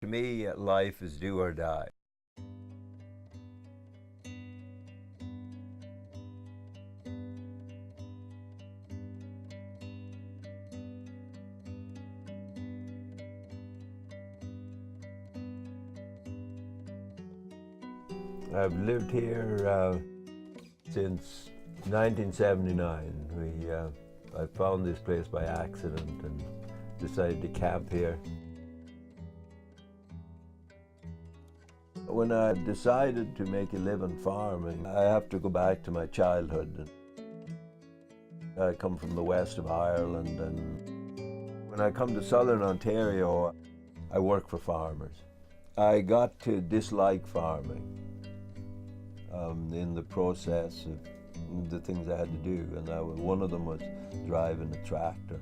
To me, life is do or die. I've lived here since 1979. I found this place by accident and decided to camp here. When I decided to make a living farming, I have to go back to my childhood. I come from the west of Ireland, and when I come to southern Ontario, I work for farmers. I got to dislike farming in the process of the things I had to do, and one of them was driving a tractor.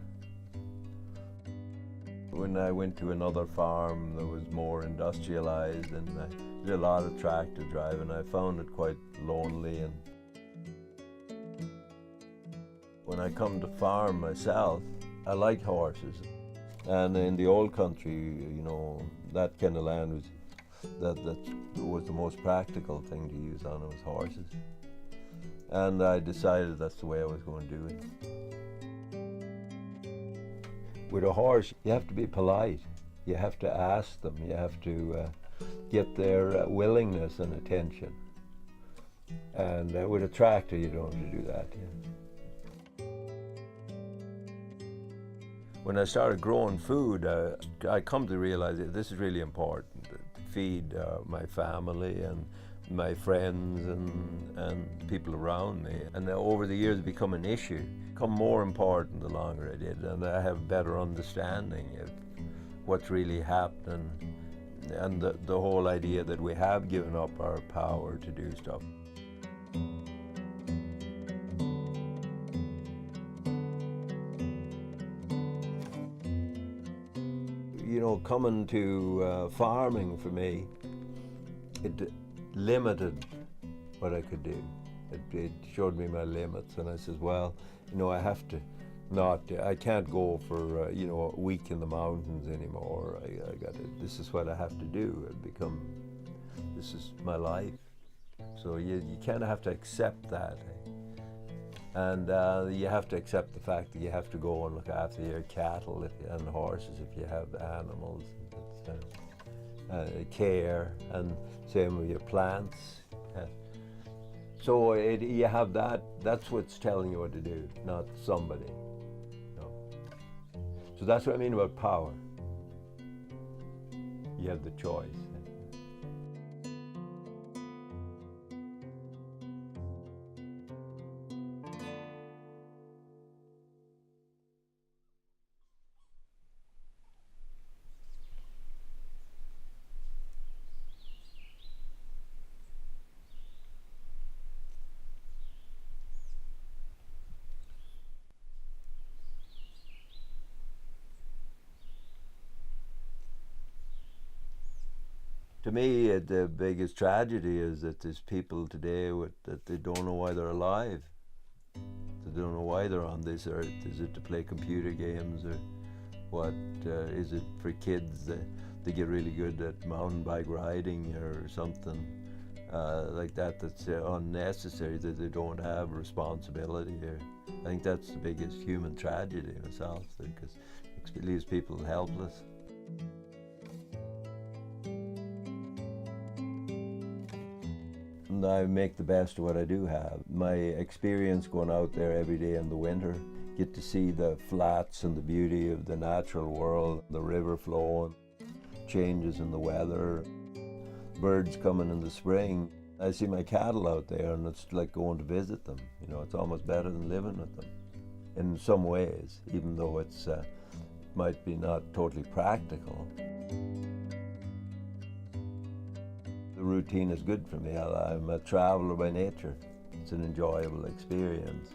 When I went to another farm that was more industrialized, and I did a lot of tractor driving, I found it quite lonely. And when I come to farm myself, I like horses. And in the old country, you know, that kind of land that was the most practical thing to use on it was horses. And I decided that's the way I was going to do it. With a horse, you have to be polite. You have to ask them. You have to get their willingness and attention. And with a tractor, you don't have to do that. When I started growing food, I come to realize that this is really important, to feed my family and my friends and people around me. And over the years, it's become an issue, become more important the longer I did, and I have better understanding of what's really happening and the whole idea that we have given up our power to do stuff. You know, coming to farming for me, it limited what I could do. It showed me my limits, and I says, well, you know, I have to I can't go for you know, a week in the mountains anymore. This is what I have to do. This is my life. So you kind of have to accept that. And you have to accept the fact that you have to go and look after your cattle and horses if you have animals. Care, and same with your plants. So you have that. That's what's telling you what to do, not somebody. No. So that's what I mean about power. You have the choice. To me, the biggest tragedy is that there's people today that they don't know why they're alive. They don't know why they're on this earth. Is it to play computer games, or what? Is it for kids that they get really good at mountain bike riding or something like that that's unnecessary, that they don't have responsibility? I think that's the biggest human tragedy myself, because it leaves people helpless. And I make the best of what I do have. My experience going out there every day in the winter, get to see the flats and the beauty of the natural world, the river flowing, changes in the weather, birds coming in the spring. I see my cattle out there, and it's like going to visit them. You know, it's almost better than living with them in some ways, even though it's might be not totally practical. The routine is good for me. I'm a traveler by nature. It's an enjoyable experience.